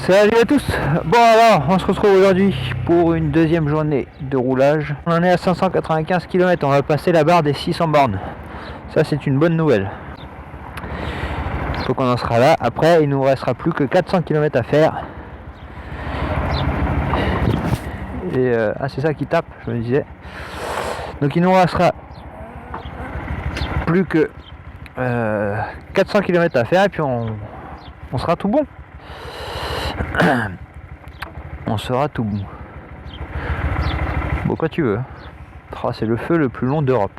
Salut à tous. Bon alors, on se retrouve aujourd'hui pour une deuxième journée de roulage. On en est à 595 km, on va passer la barre des 600 bornes. Ça c'est une bonne nouvelle. Donc on en sera là. Après il nous restera plus que 400 km à faire. Et c'est ça qui tape, je me disais. Donc il nous restera plus que 400 km à faire et puis on sera tout bon. On sera tout bon. Bon, quoi tu veux. Oh, c'est le feu le plus long d'Europe.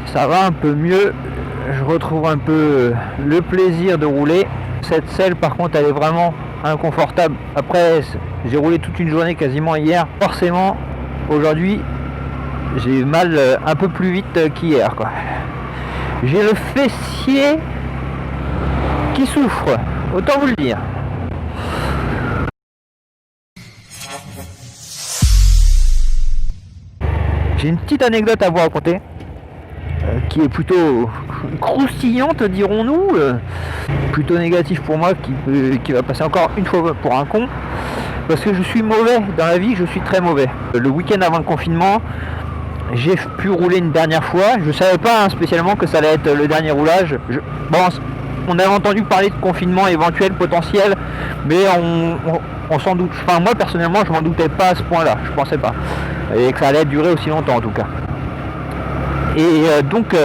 Ça va un peu mieux. Je retrouve un peu le plaisir de rouler. Cette selle par contre elle est vraiment inconfortable. Après j'ai roulé toute une journée quasiment hier. Forcément aujourd'hui j'ai mal un peu plus vite qu'hier quoi. J'ai le fessier qui souffre, autant vous le dire. J'ai une petite anecdote à vous raconter qui est plutôt croustillante dirons-nous, plutôt négatif pour moi, qui va passer encore une fois pour un con, parce que je suis mauvais dans la vie, je suis très mauvais. Le week-end avant le confinement, j'ai pu rouler une dernière fois. Je savais pas spécialement que ça allait être le dernier roulage. On avait entendu parler de confinement éventuel, potentiel, mais on s'en doute. Enfin moi personnellement je m'en doutais pas à ce point là, je pensais pas. Et que ça allait durer aussi longtemps en tout cas. Et donc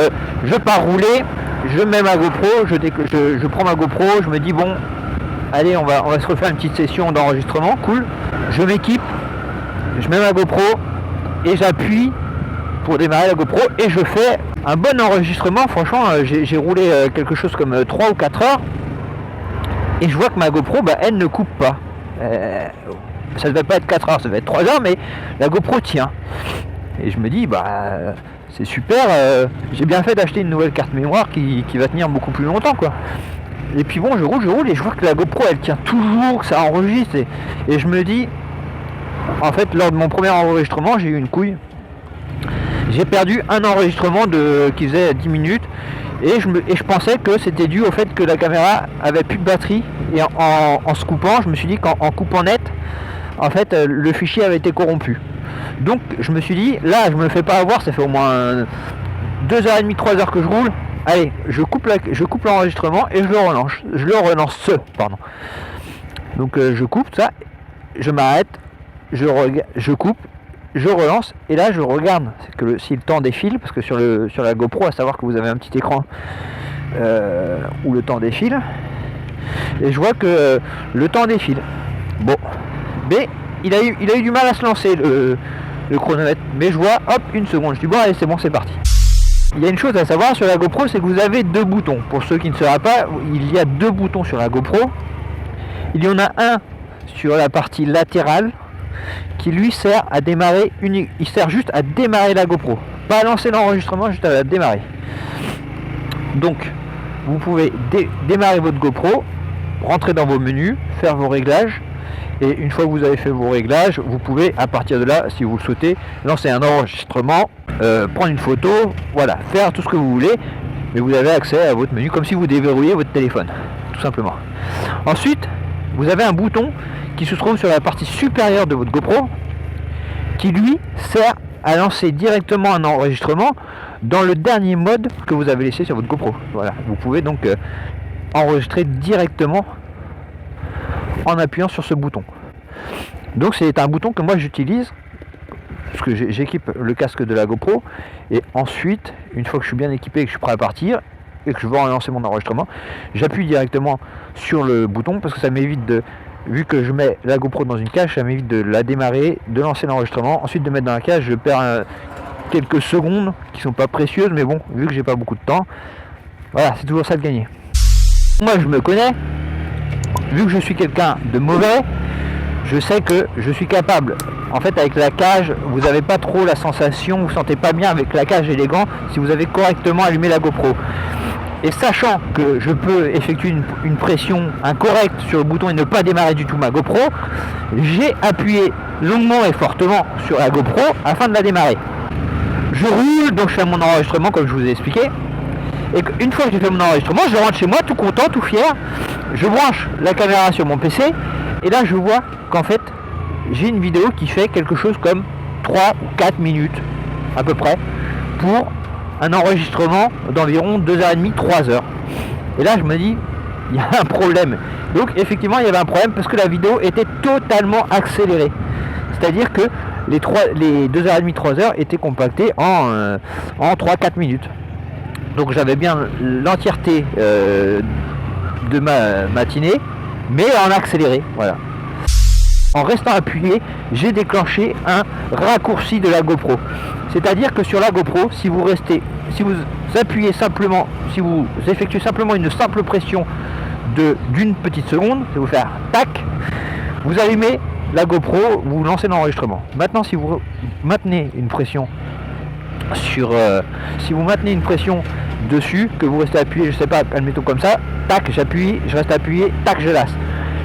je pars rouler, je mets ma GoPro, je prends ma GoPro, je me dis bon, allez on va se refaire une petite session d'enregistrement, cool. Je m'équipe, je mets ma GoPro et j'appuie pour démarrer la GoPro et je fais un bon enregistrement. Franchement j'ai roulé quelque chose comme 3 ou 4 heures et je vois que ma GoPro elle ne coupe pas. Ça devait pas être 4 heures, ça devait être 3 heures, mais la GoPro tient et je me dis c'est super, j'ai bien fait d'acheter une nouvelle carte mémoire qui va tenir beaucoup plus longtemps quoi. Et puis bon je roule et je vois que la GoPro elle tient toujours, que ça enregistre et je me dis en fait lors de mon premier enregistrement j'ai eu une couille. J'ai perdu un enregistrement qui faisait 10 minutes et je pensais que c'était dû au fait que la caméra avait plus de batterie et en se coupant, je me suis dit qu'en coupant net, en fait le fichier avait été corrompu. Donc je me suis dit, là je me fais pas avoir, ça fait au moins 2h30, 3h que je roule, allez, je coupe l'enregistrement et je le relance, pardon. Donc je coupe ça, je m'arrête, je coupe, je relance et là je regarde si le temps défile, parce que sur la GoPro, à savoir que vous avez un petit écran où le temps défile, et je vois que le temps défile. Bon, mais il a eu du mal à se lancer le chronomètre, mais je vois, hop, une seconde, je dis bon allez c'est bon, c'est parti. Il y a une chose à savoir sur la GoPro, c'est que vous avez deux boutons. Pour ceux qui ne sauraient pas, il y a deux boutons sur la GoPro. Il y en a un sur la partie latérale qui lui sert à démarrer il sert juste à démarrer la GoPro, pas à lancer l'enregistrement, juste à la démarrer. Donc vous pouvez démarrer votre GoPro, rentrer dans vos menus, faire vos réglages, et une fois que vous avez fait vos réglages, vous pouvez à partir de là, si vous le souhaitez, lancer un enregistrement, prendre une photo, voilà, faire tout ce que vous voulez, mais vous avez accès à votre menu comme si vous déverrouillez votre téléphone, tout simplement. Ensuite vous avez un bouton qui se trouve sur la partie supérieure de votre GoPro qui lui sert à lancer directement un enregistrement dans le dernier mode que vous avez laissé sur votre GoPro. Voilà, vous pouvez donc enregistrer directement en appuyant sur ce bouton. Donc c'est un bouton que moi j'utilise parce que j'équipe le casque de la GoPro et ensuite une fois que je suis bien équipé et que je suis prêt à partir et que je veux relancer mon enregistrement, j'appuie directement sur le bouton parce que ça m'évite vu que je mets la GoPro dans une cage, ça m'évite de la démarrer, de lancer l'enregistrement, ensuite de mettre dans la cage, je perds quelques secondes qui sont pas précieuses, mais bon, vu que j'ai pas beaucoup de temps, voilà, c'est toujours ça de gagner. Moi je me connais, vu que je suis quelqu'un de mauvais, je sais que je suis capable. En fait avec la cage, vous n'avez pas trop la sensation, vous ne sentez pas bien avec la cage et les gants si vous avez correctement allumé la GoPro. Et sachant que je peux effectuer une pression incorrecte sur le bouton et ne pas démarrer du tout ma GoPro, j'ai appuyé longuement et fortement sur la GoPro afin de la démarrer. Je je roule, donc je fais mon enregistrement comme je vous ai expliqué. Et une fois que j'ai fait mon enregistrement, je rentre chez moi tout content, tout fier. Je branche la caméra sur mon PC et là je vois qu'en fait j'ai une vidéo qui fait quelque chose comme 3 ou 4 minutes à peu près pour un enregistrement d'environ 2h30, 3h. Et là je me dis, il y a un problème. Donc effectivement il y avait un problème parce que la vidéo était totalement accélérée. C'est-à-dire que les 2h30, 3h étaient compactées en 3-4 minutes. Donc j'avais bien l'entièreté de ma matinée, mais en accéléré, voilà. En restant appuyé, j'ai déclenché un raccourci de la GoPro. C'est-à-dire que sur la GoPro, si vous appuyez simplement, si vous effectuez simplement une simple pression d'une petite seconde, ça va vous faire tac, vous allumez la GoPro, vous lancez l'enregistrement. Maintenant, si vous maintenez une pression dessus, que vous restez appuyé, je sais pas, admettons comme ça, tac, j'appuie, je reste appuyé, tac, je lasse.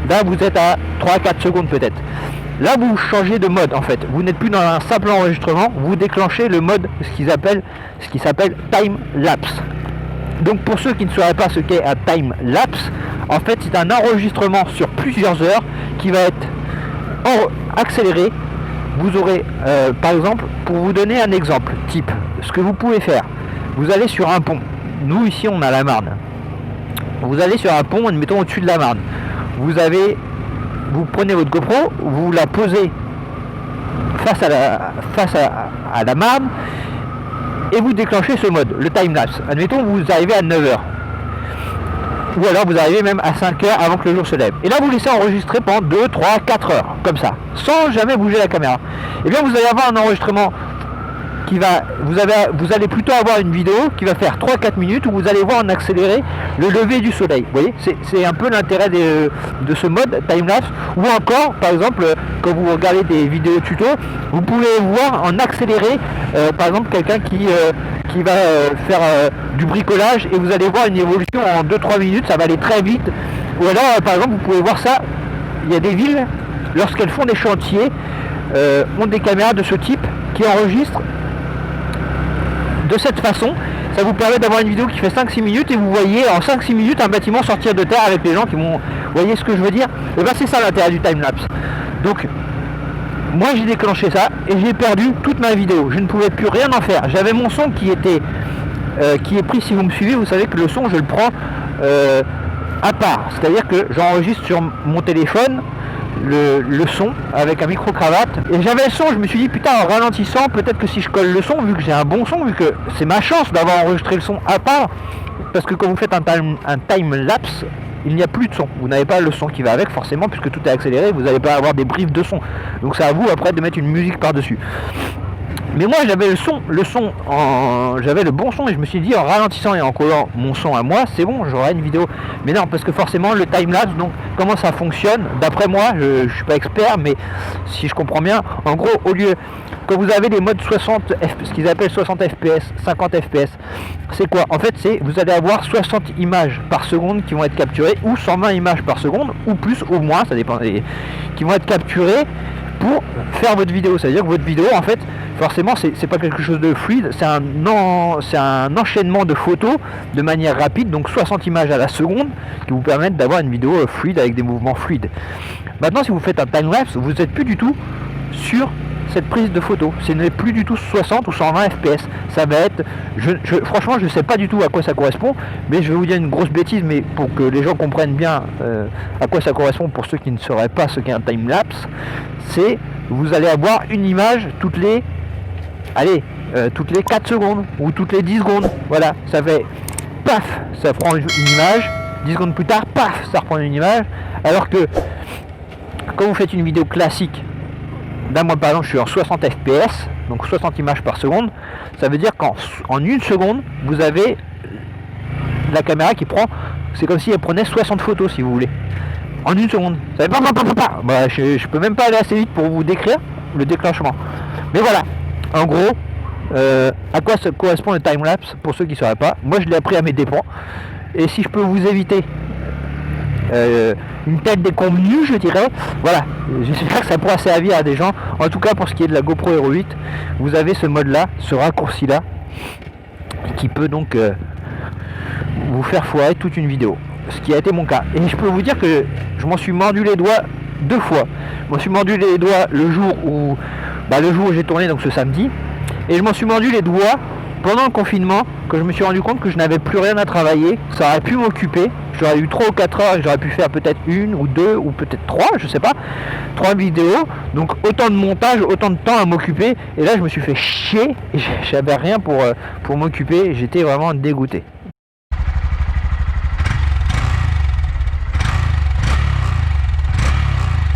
Là, vous êtes à 3-4 secondes peut-être. Là, vous changez de mode en fait. Vous n'êtes plus dans un simple enregistrement, vous déclenchez le mode, ce qui s'appelle time lapse. Donc pour ceux qui ne sauraient pas ce qu'est un time lapse, en fait, c'est un enregistrement sur plusieurs heures qui va être accéléré. Vous aurez, par exemple, pour vous donner un exemple type, ce que vous pouvez faire, vous allez sur un pont. Nous ici on a la Marne. Vous allez sur un pont, admettons au-dessus de la Marne. Vous prenez votre GoPro, vous la posez face à la Marne et vous déclenchez ce mode, le time-lapse. Admettons vous arrivez à 9h. Ou alors vous arrivez même à 5h avant que le jour se lève. Et là vous laissez enregistrer pendant 2, 3, 4 heures, comme ça, sans jamais bouger la caméra. Et bien vous allez avoir un enregistrement qui va, vous allez plutôt avoir une vidéo qui va faire 3-4 minutes où vous allez voir en accéléré le lever du soleil. Vous voyez, c'est un peu l'intérêt de ce mode time-lapse. Ou encore, par exemple, quand vous regardez des vidéos tuto, vous pouvez voir en accéléré, par exemple, quelqu'un qui va faire du bricolage et vous allez voir une évolution en 2-3 minutes, ça va aller très vite. Ou alors, par exemple, vous pouvez voir ça, il y a des villes, lorsqu'elles font des chantiers, ont des caméras de ce type qui enregistrent de cette façon. Ça vous permet d'avoir une vidéo qui fait 5-6 minutes et vous voyez en 5-6 minutes un bâtiment sortir de terre avec les gens qui vont... Vous voyez ce que je veux dire? Et bien c'est ça l'intérêt du time-lapse. Donc moi j'ai déclenché ça et j'ai perdu toute ma vidéo. Je ne pouvais plus rien en faire. J'avais mon son qui est pris, si vous me suivez, vous savez que le son je le prends à part. C'est-à-dire que j'enregistre sur mon téléphone le son avec un micro-cravate et j'avais le son, je me suis dit putain, en ralentissant peut-être que si je colle le son, vu que j'ai un bon son, vu que c'est ma chance d'avoir enregistré le son à part, parce que quand vous faites un time lapse, il n'y a plus de son, vous n'avez pas le son qui va avec forcément puisque tout est accéléré, vous n'allez pas avoir des briefs de son, donc c'est à vous après de mettre une musique par dessus. Mais moi j'avais j'avais le bon son et je me suis dit en ralentissant et en collant mon son à moi, c'est bon, j'aurai une vidéo. Mais non, parce que forcément le timelapse, donc comment ça fonctionne, d'après moi, je suis pas expert, mais si je comprends bien, en gros, au lieu, quand vous avez des modes 60 FPS, ce qu'ils appellent 60 FPS, 50 FPS, c'est quoi? En fait, vous allez avoir 60 images par seconde qui vont être capturées, ou 120 images par seconde, ou plus, ou moins, ça dépend, qui vont être capturées pour faire votre vidéo. C'est-à-dire que votre vidéo, en fait, forcément, c'est pas quelque chose de fluide, c'est un enchaînement de photos de manière rapide, donc 60 images à la seconde, qui vous permettent d'avoir une vidéo fluide avec des mouvements fluides. Maintenant, si vous faites un time-lapse, vous n'êtes plus du tout sur cette prise de photo. Ce n'est plus du tout 60 ou 120 FPS. Ça va être... franchement, je ne sais pas du tout à quoi ça correspond, mais je vais vous dire une grosse bêtise, mais pour que les gens comprennent bien à quoi ça correspond, pour ceux qui ne sauraient pas ce qu'est un time-lapse, c'est vous allez avoir une image toutes les 4 secondes ou toutes les 10 secondes. Voilà, ça fait paf, ça prend une image, 10 secondes plus tard, paf, ça reprend une image. Alors que quand vous faites une vidéo classique, là moi par exemple je suis en 60 fps, donc 60 images par seconde, ça veut dire qu'en une seconde, vous avez la caméra qui prend, c'est comme si elle prenait 60 photos si vous voulez. En une seconde. Ça fait bah, je peux même pas aller assez vite pour vous décrire le déclenchement. Mais voilà, en gros, à quoi ça correspond le timelapse pour ceux qui ne sauraient pas. Moi je l'ai appris à mes dépens. Et si je peux vous éviter une tête déconvenue, je dirais. Voilà, j'espère que ça pourra servir à des gens. En tout cas, pour ce qui est de la GoPro Hero 8, vous avez ce mode là, ce raccourci là, qui peut donc vous faire foirer toute une vidéo, ce qui a été mon cas. Et je peux vous dire que je m'en suis mordu les doigts 2 fois. Je m'en suis mordu les doigts le jour où j'ai tourné, donc ce samedi, et je m'en suis mordu les doigts pendant le confinement, que je me suis rendu compte que je n'avais plus rien à travailler. Ça aurait pu m'occuper, j'aurais eu 3 ou 4 heures et j'aurais pu faire peut-être 1 ou 2 ou peut-être 3, je sais pas, 3 vidéos, donc autant de montage, autant de temps à m'occuper. Et là je me suis fait chier et j'avais rien pour m'occuper, j'étais vraiment dégoûté.